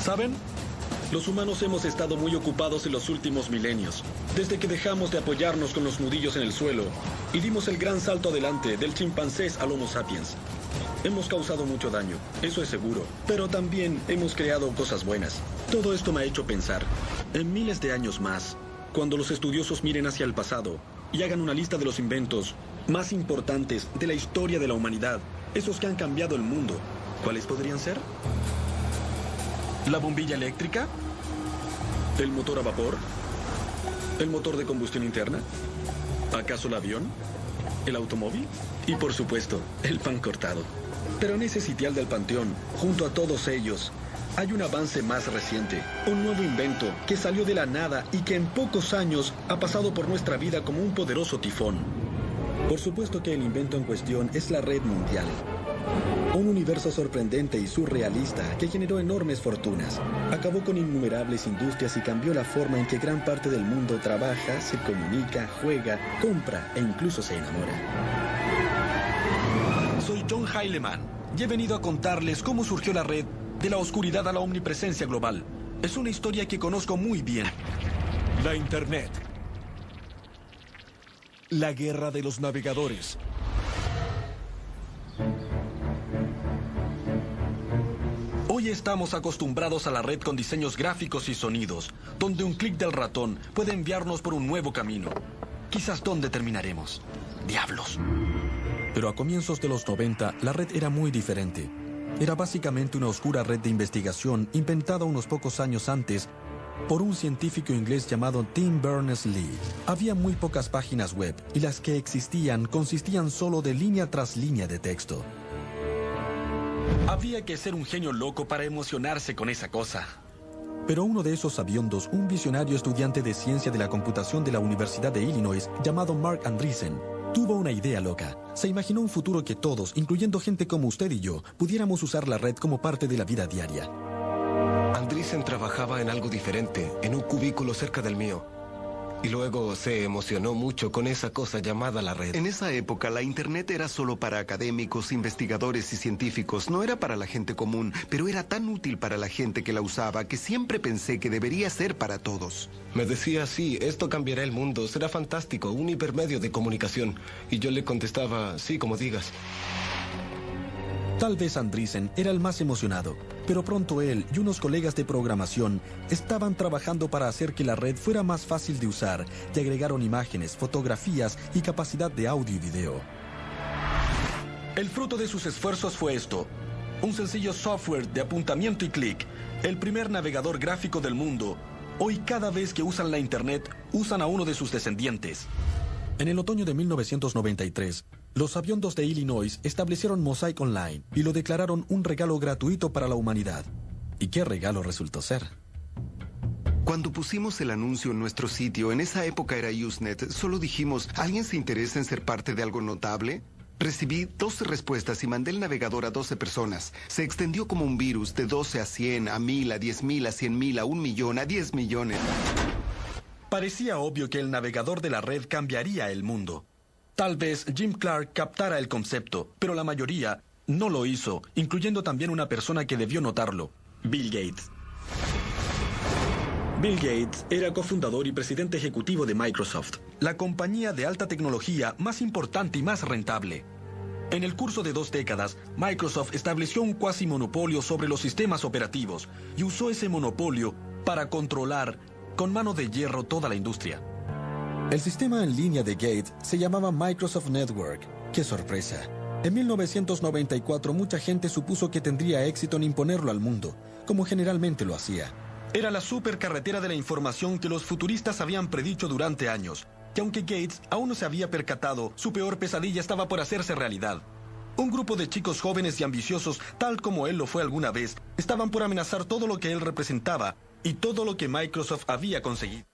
¿Saben? Los humanos hemos estado muy ocupados en los últimos milenios, desde que dejamos de apoyarnos con los nudillos en el suelo y dimos el gran salto adelante del chimpancés al Homo sapiens. Hemos causado mucho daño, eso es seguro, pero también hemos creado cosas buenas. Todo esto me ha hecho pensar, en miles de años más, cuando los estudiosos miren hacia el pasado y hagan una lista de los inventos más importantes de la historia de la humanidad, esos que han cambiado el mundo, ¿cuáles podrían ser? ¿La bombilla eléctrica? ¿El motor a vapor? ¿El motor de combustión interna? ¿Acaso el avión? ¿El automóvil? Y por supuesto, el pan cortado. Pero en ese sitial del panteón, junto a todos ellos, hay un avance más reciente, un nuevo invento que salió de la nada y que en pocos años ha pasado por nuestra vida como un poderoso tifón. Por supuesto que el invento en cuestión es la red mundial. Un universo sorprendente y surrealista que generó enormes fortunas. Acabó con innumerables industrias y cambió la forma en que gran parte del mundo trabaja, se comunica, juega, compra e incluso se enamora. Soy John Heilemann y he venido a contarles cómo surgió la red de la oscuridad a la omnipresencia global. Es una historia que conozco muy bien. La Internet. La guerra de los navegadores. Hoy estamos acostumbrados a la red con diseños gráficos y sonidos, donde un clic del ratón puede enviarnos por un nuevo camino. Quizás dónde terminaremos. ¡Diablos! Pero a comienzos de los 90, la red era muy diferente. Era básicamente una oscura red de investigación inventada unos pocos años antes por un científico inglés llamado Tim Berners-Lee. Había muy pocas páginas web y las que existían consistían solo de línea tras línea de texto. Había que ser un genio loco para emocionarse con esa cosa. Pero uno de esos sabiondos, un visionario estudiante de ciencia de la computación de la Universidad de Illinois, llamado Mark Andreessen, tuvo una idea loca. Se imaginó un futuro que todos, incluyendo gente como usted y yo, pudiéramos usar la red como parte de la vida diaria. Andreessen trabajaba en algo diferente, en un cubículo cerca del mío. Y luego se emocionó mucho con esa cosa llamada la red. En esa época, la Internet era solo para académicos, investigadores y científicos. No era para la gente común, pero era tan útil para la gente que la usaba que siempre pensé que debería ser para todos. Me decía, sí, esto cambiará el mundo, será fantástico, un hipermedio de comunicación. Y yo le contestaba, sí, como digas. Tal vez Andreessen era el más emocionado, pero pronto él y unos colegas de programación estaban trabajando para hacer que la red fuera más fácil de usar y agregaron imágenes, fotografías y capacidad de audio y video. El fruto de sus esfuerzos fue esto: un sencillo software de apuntamiento y clic, el primer navegador gráfico del mundo. Hoy cada vez que usan la Internet, usan a uno de sus descendientes. En el otoño de 1993, los sabiondos de Illinois establecieron Mosaic Online y lo declararon un regalo gratuito para la humanidad. ¿Y qué regalo resultó ser? Cuando pusimos el anuncio en nuestro sitio, en esa época era Usenet, solo dijimos, ¿alguien se interesa en ser parte de algo notable? Recibí 12 respuestas y mandé el navegador a 12 personas. Se extendió como un virus de 12 a 100, a 1000, a 10,000, a 100,000, a 1,000,000, a 10 millones. Parecía obvio que el navegador de la red cambiaría el mundo. Tal vez Jim Clark captara el concepto, pero la mayoría no lo hizo, incluyendo también una persona que debió notarlo: Bill Gates. Bill Gates era cofundador y presidente ejecutivo de Microsoft, la compañía de alta tecnología más importante y más rentable. En el curso de 2 décadas, Microsoft estableció un cuasi monopolio sobre los sistemas operativos y usó ese monopolio para controlar con mano de hierro toda la industria. El sistema en línea de Gates se llamaba Microsoft Network. ¡Qué sorpresa! En 1994 mucha gente supuso que tendría éxito en imponerlo al mundo, como generalmente lo hacía. Era la supercarretera de la información que los futuristas habían predicho durante años, que aunque Gates aún no se había percatado, su peor pesadilla estaba por hacerse realidad. Un grupo de chicos jóvenes y ambiciosos, tal como él lo fue alguna vez, estaban por amenazar todo lo que él representaba y todo lo que Microsoft había conseguido.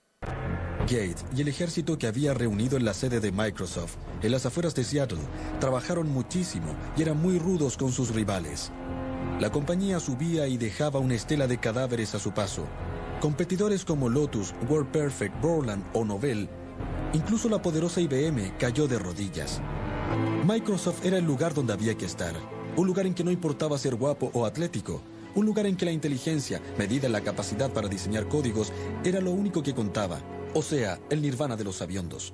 Gates y el ejército que había reunido en la sede de Microsoft, en las afueras de Seattle, trabajaron muchísimo y eran muy rudos con sus rivales. La compañía subía y dejaba una estela de cadáveres a su paso. Competidores como Lotus, WordPerfect, Borland o Novell, incluso la poderosa IBM, cayó de rodillas. Microsoft era el lugar donde había que estar, un lugar en que no importaba ser guapo o atlético, Un lugar en que la inteligencia, medida en la capacidad para diseñar códigos, era lo único que contaba. O sea, el nirvana de los sabiondos.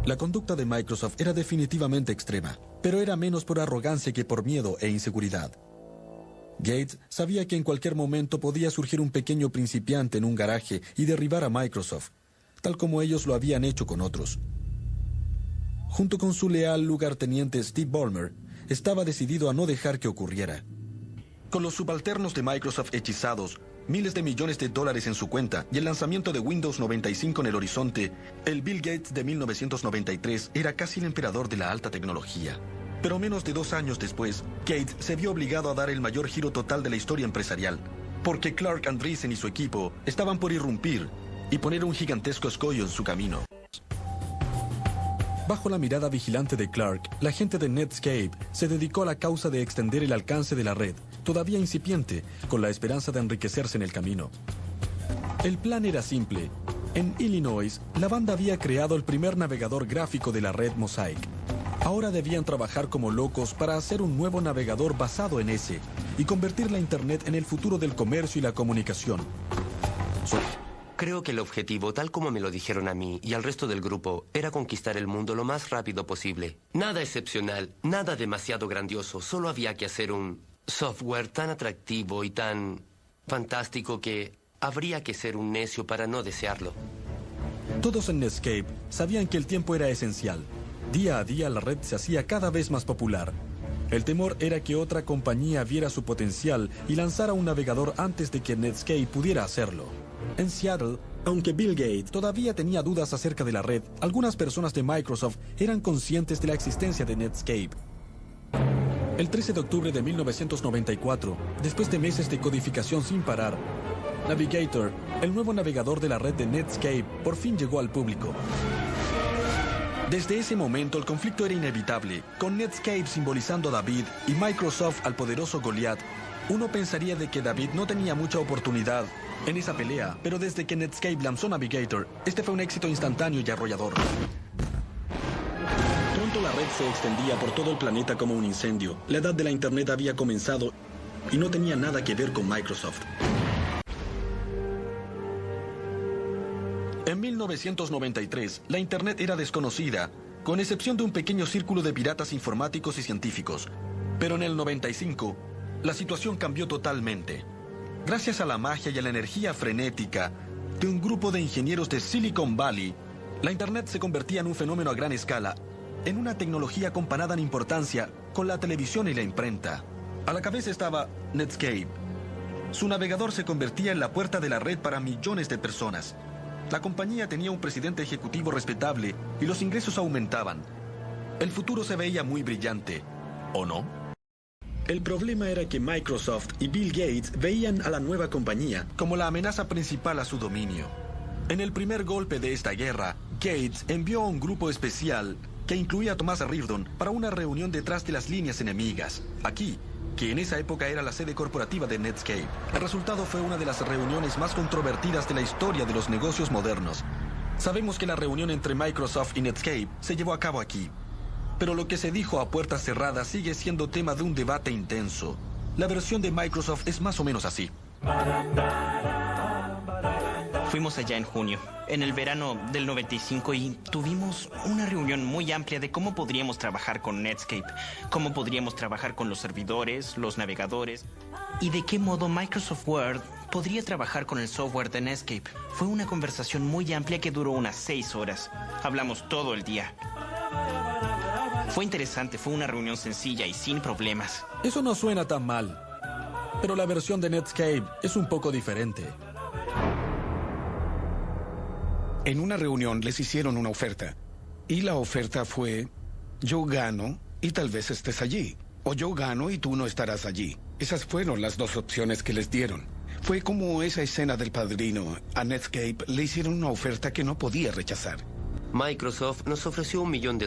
La conducta de Microsoft era definitivamente extrema, pero era menos por arrogancia que por miedo e inseguridad. Gates sabía que en cualquier momento podía surgir un pequeño principiante en un garaje y derribar a Microsoft, tal como ellos lo habían hecho con otros. Junto con su leal lugarteniente Steve Ballmer, estaba decidido a no dejar que ocurriera. Con los subalternos de Microsoft hechizados, miles de millones de dólares en su cuenta y el lanzamiento de Windows 95 en el horizonte, el Bill Gates de 1993 era casi el emperador de la alta tecnología. Pero menos de 2 años después, Gates se vio obligado a dar el mayor giro total de la historia empresarial, porque Clark Andreessen y su equipo estaban por irrumpir y poner un gigantesco escollo en su camino. Bajo la mirada vigilante de Clark, la gente de Netscape se dedicó a la causa de extender el alcance de la red, todavía incipiente, con la esperanza de enriquecerse en el camino. El plan era simple. En Illinois, la banda había creado el primer navegador gráfico de la red Mosaic. Ahora debían trabajar como locos para hacer un nuevo navegador basado en ese y convertir la Internet en el futuro del comercio y la comunicación. Creo que el objetivo, tal como me lo dijeron a mí y al resto del grupo, era conquistar el mundo lo más rápido posible. Nada excepcional, nada demasiado grandioso, solo había que hacer un software tan atractivo y tan fantástico que habría que ser un necio para no desearlo. Todos en Netscape sabían que el tiempo era esencial. Día a día la red se hacía cada vez más popular. El temor era que otra compañía viera su potencial y lanzara un navegador antes de que Netscape pudiera hacerlo. En Seattle, aunque Bill Gates todavía tenía dudas acerca de la red, algunas personas de Microsoft eran conscientes de la existencia de Netscape. El 13 de octubre de 1994, después de meses de codificación sin parar, Navigator, el nuevo navegador de la red de Netscape, por fin llegó al público. Desde ese momento el conflicto era inevitable, con Netscape simbolizando a David y Microsoft al poderoso Goliath. Uno pensaría de que David no tenía mucha oportunidad en esa pelea, pero desde que Netscape lanzó Navigator, este fue un éxito instantáneo y arrollador. Pronto la red se extendía por todo el planeta como un incendio. La edad de la Internet había comenzado y no tenía nada que ver con Microsoft. En 1993, la Internet era desconocida, con excepción de un pequeño círculo de piratas informáticos y científicos. Pero en el 95, la situación cambió totalmente. Gracias a la magia y a la energía frenética de un grupo de ingenieros de Silicon Valley, la Internet se convertía en un fenómeno a gran escala, en una tecnología comparada en importancia con la televisión y la imprenta. A la cabeza estaba Netscape. Su navegador se convertía en la puerta de la red para millones de personas. La compañía tenía un presidente ejecutivo respetable y los ingresos aumentaban. El futuro se veía muy brillante, ¿o no? El problema era que Microsoft y Bill Gates veían a la nueva compañía como la amenaza principal a su dominio. En el primer golpe de esta guerra, Gates envió a un grupo especial que incluía a Thomas Reardon para una reunión detrás de las líneas enemigas, aquí, que en esa época era la sede corporativa de Netscape. El resultado fue una de las reuniones más controvertidas de la historia de los negocios modernos. Sabemos que la reunión entre Microsoft y Netscape se llevó a cabo aquí. Pero lo que se dijo a puertas cerradas sigue siendo tema de un debate intenso. La versión de Microsoft es más o menos así. Fuimos allá en junio, en el verano del 95, y tuvimos una reunión muy amplia de cómo podríamos trabajar con Netscape, cómo podríamos trabajar con los servidores, los navegadores, y de qué modo Microsoft Word podría trabajar con el software de Netscape. Fue una conversación muy amplia que duró unas 6 horas. Hablamos todo el día. Fue interesante, fue una reunión sencilla y sin problemas. Eso no suena tan mal, pero la versión de Netscape es un poco diferente. En una reunión les hicieron una oferta. Y la oferta fue: yo gano y tal vez estés allí. O yo gano y tú no estarás allí. Esas fueron las dos opciones que les dieron. Fue como esa escena del Padrino. A Netscape le hicieron una oferta que no podía rechazar. Microsoft nos ofreció $1 millón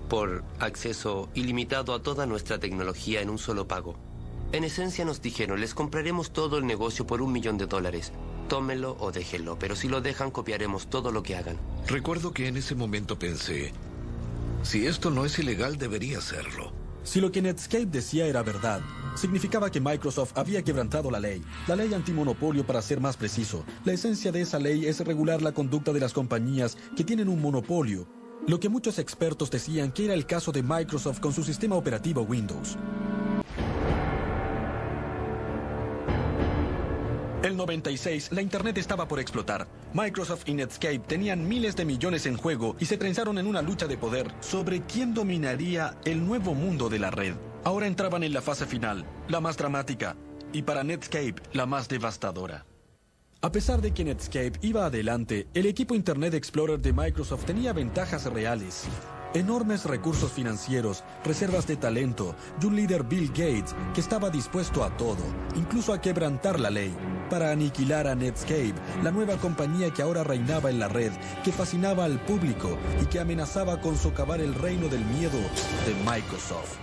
por acceso ilimitado a toda nuestra tecnología en un solo pago. En esencia nos dijeron: les compraremos todo el negocio por $1 millón. Tómenlo o déjenlo, pero si lo dejan, copiaremos todo lo que hagan. Recuerdo que en ese momento pensé, si esto no es ilegal, debería serlo. Si lo que Netscape decía era verdad, significaba que Microsoft había quebrantado la ley antimonopolio para ser más preciso. La esencia de esa ley es regular la conducta de las compañías que tienen un monopolio, lo que muchos expertos decían que era el caso de Microsoft con su sistema operativo Windows. El 96, la Internet estaba por explotar. Microsoft y Netscape tenían miles de millones en juego y se trenzaron en una lucha de poder sobre quién dominaría el nuevo mundo de la red. Ahora entraban en la fase final, la más dramática, y para Netscape, la más devastadora. A pesar de que Netscape iba adelante, el equipo Internet Explorer de Microsoft tenía ventajas reales. Enormes recursos financieros, reservas de talento y un líder Bill Gates que estaba dispuesto a todo, incluso a quebrantar la ley, para aniquilar a Netscape, la nueva compañía que ahora reinaba en la red, que fascinaba al público y que amenazaba con socavar el reino del miedo de Microsoft.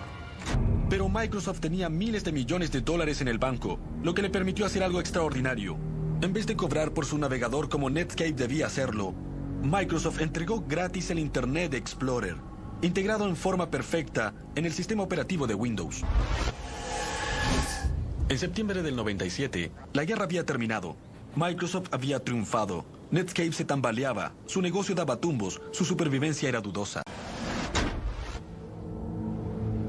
Pero Microsoft tenía miles de millones de dólares en el banco, lo que le permitió hacer algo extraordinario. En vez de cobrar por su navegador como Netscape debía hacerlo, Microsoft entregó gratis el Internet Explorer, integrado en forma perfecta en el sistema operativo de Windows. En septiembre del 97, la guerra había terminado. Microsoft había triunfado. Netscape se tambaleaba, su negocio daba tumbos, su supervivencia era dudosa.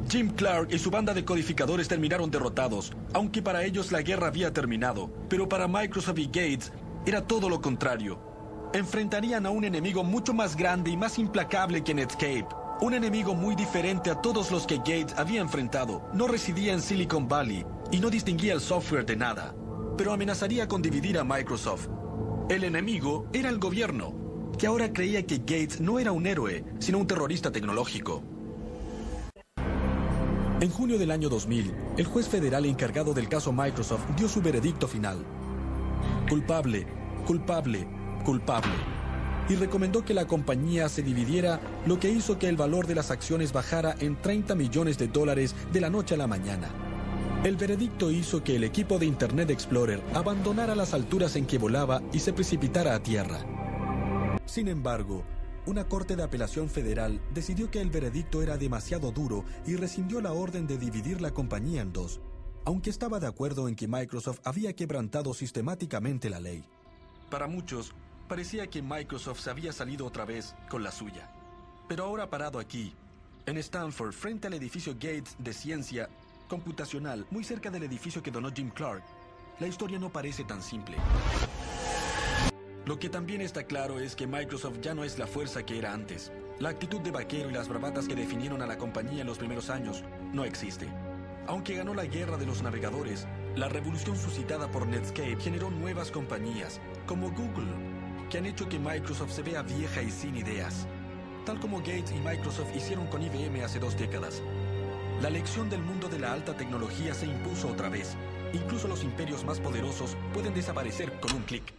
Jim Clark y su banda de codificadores terminaron derrotados, aunque para ellos la guerra había terminado. Pero para Microsoft y Gates era todo lo contrario. Enfrentarían a un enemigo mucho más grande y más implacable que Netscape. Un enemigo muy diferente a todos los que Gates había enfrentado. No residía en Silicon Valley y no distinguía el software de nada, pero amenazaría con dividir a Microsoft. El enemigo era el gobierno, que ahora creía que Gates no era un héroe, sino un terrorista tecnológico. En junio del año 2000, el juez federal encargado del caso Microsoft dio su veredicto final. Culpable, culpable, culpable. Y recomendó que la compañía se dividiera, lo que hizo que el valor de las acciones bajara en $30 millones de la noche a la mañana. El veredicto hizo que el equipo de Internet Explorer abandonara las alturas en que volaba y se precipitara a tierra. Sin embargo, una corte de apelación federal decidió que el veredicto era demasiado duro y rescindió la orden de dividir la compañía en dos, aunque estaba de acuerdo en que Microsoft había quebrantado sistemáticamente la ley. Para muchos, parecía que Microsoft se había salido otra vez con la suya. Pero ahora parado aquí, en Stanford, frente al edificio Gates de Ciencia Computacional, muy cerca del edificio que donó Jim Clark, la historia no parece tan simple. Lo que también está claro es que Microsoft ya no es la fuerza que era antes. La actitud de vaquero y las bravatas que definieron a la compañía en los primeros años no existe. Aunque ganó la guerra de los navegadores, la revolución suscitada por Netscape generó nuevas compañías, como Google, que han hecho que Microsoft se vea vieja y sin ideas, tal como Gates y Microsoft hicieron con IBM hace 2 décadas. La lección del mundo de la alta tecnología se impuso otra vez. Incluso los imperios más poderosos pueden desaparecer con un clic.